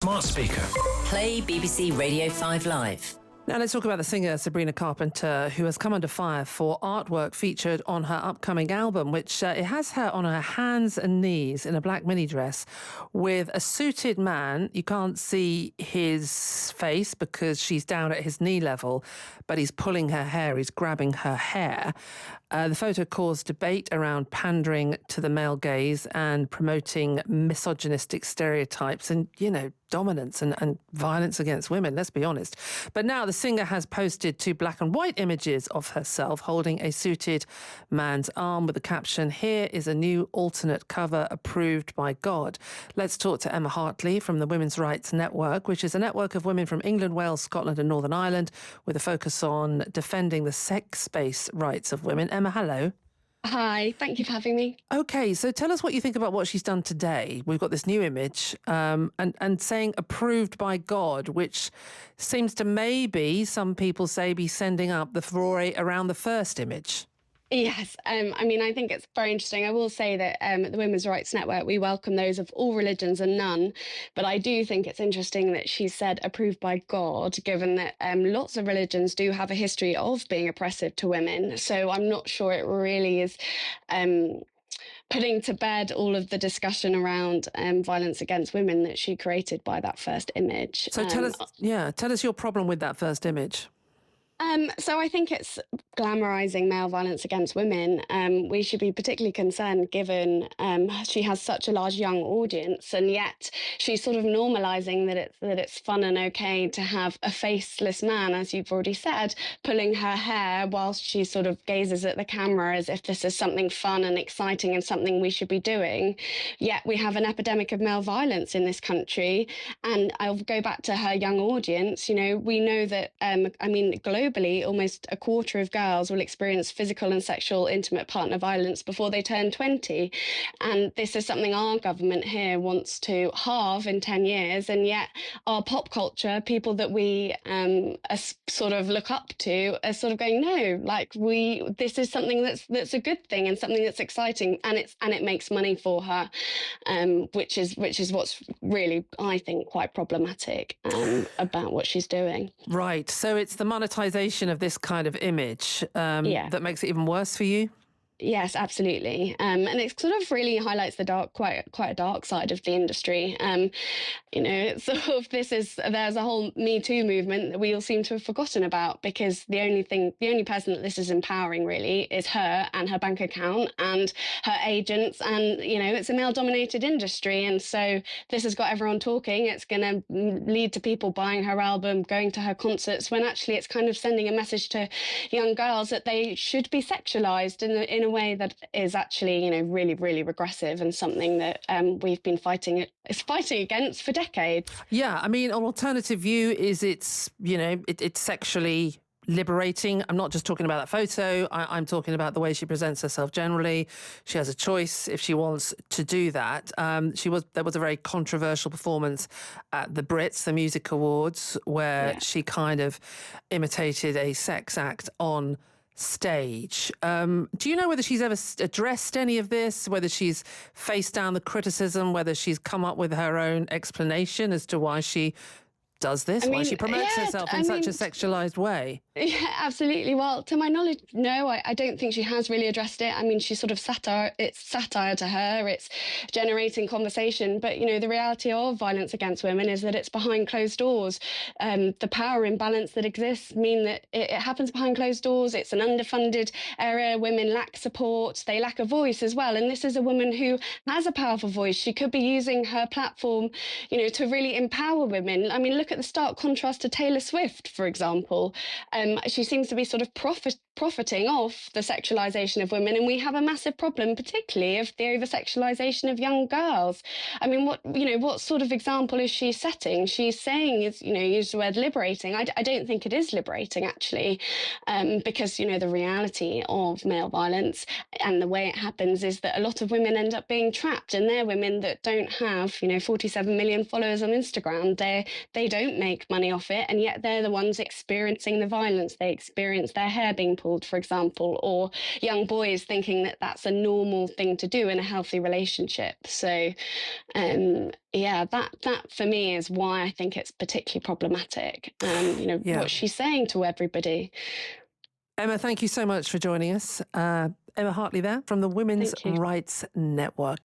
Smart speaker. Play BBC Radio 5 Live. Now let's talk about the singer Sabrina Carpenter, who has come under fire for artwork featured on her upcoming album, which it has her on her hands and knees in a black mini dress with a suited man. You can't see his face because she's down at his knee level, but he's pulling her hair, he's grabbing her hair. The photo caused debate around pandering to the male gaze and promoting misogynistic stereotypes and, dominance and violence against women, let's be honest. But now the singer has posted 2 black and white images of herself holding a suited man's arm with the caption, "Here is a new alternate cover approved by God." Let's talk to Emma Hartley from the Women's Rights Network, which is a network of women from England, Wales, Scotland and Northern Ireland with a focus on defending the sex-based rights of women. Emma, hello. Hi, thank you for having me. OK, so tell us what you think about what she's done today. We've got this new image and saying approved by God, which seems to maybe, some people say, be sending up the furore around the first image. Yes, I think it's very interesting. I will say that at the Women's Rights Network, we welcome those of all religions and none. But I do think it's interesting that she said approved by God, given that lots of religions do have a history of being oppressive to women. So I'm not sure it really is putting to bed all of the discussion around violence against women that she created by that first image. So tell us your problem with that first image. So I think it's glamorising male violence against women. We should be particularly concerned given she has such a large young audience, and yet she's sort of normalising that it's fun and okay to have a faceless man, as you've already said, pulling her hair whilst she sort of gazes at the camera as if this is something fun and exciting and something we should be doing. Yet we have an epidemic of male violence in this country, and I'll go back to her young audience. We know that, globally, almost a quarter of girls will experience physical and sexual intimate partner violence before they turn 20. And this is something our government here wants to halve in 10 years. And yet our pop culture, people that we sort of look up to, are sort of going, no, this is something that's a good thing and something that's exciting, and it makes money for her, which is what's really, I think, quite problematic about what she's doing. Right. So it's the monetization of this kind of image that makes it even worse for you? Yes, absolutely. And it sort of really highlights the quite a dark side of the industry. It's sort of there's a whole Me Too movement that we all seem to have forgotten about, because the only person that this is empowering really is her and her bank account and her agents. And, it's a male-dominated industry. And so this has got everyone talking. It's going to lead to people buying her album, going to her concerts, when actually it's kind of sending a message to young girls that they should be sexualized in a way that is actually, really, really regressive, and something that we've been fighting against for decades. Yeah, an alternative view is it's sexually liberating. I'm not just talking about that photo. I'm talking about the way she presents herself generally. She has a choice if she wants to do that. There was a very controversial performance at the Brits, the Music Awards, where she kind of imitated a sex act on stage. Do you know whether she's ever addressed any of this, whether she's faced down the criticism, whether she's come up with her own explanation as to why she does this, why she promotes herself in such a sexualized way? Yeah, absolutely. Well, to my knowledge, no, I don't think she has really addressed it. She sort of it's satire to her, it's generating conversation. But, the reality of violence against women is that it's behind closed doors. The power imbalance that exists mean that it happens behind closed doors. It's an underfunded area. Women lack support. They lack a voice as well. And this is a woman who has a powerful voice. She could be using her platform, to really empower women. Look at the stark contrast to Taylor Swift, for example. She seems to be sort of profiting off the sexualization of women, and we have a massive problem, particularly of the over-sexualization of young girls. What sort of example is she setting? She's saying, use the word liberating. I don't think it is liberating, actually, because, the reality of male violence and the way it happens is that a lot of women end up being trapped, and they're women that don't have, 47 million followers on Instagram. They don't don't make money off it, and yet they're the ones experiencing the violence. They experience their hair being pulled, for example, or young boys thinking that that's a normal thing to do in a healthy relationship. So yeah, that for me is why I think it's particularly problematic. Yeah. What she's saying to everybody. Emma, thank you so much for joining us. Emma Hartley there from the Women's Thank you. Rights Network.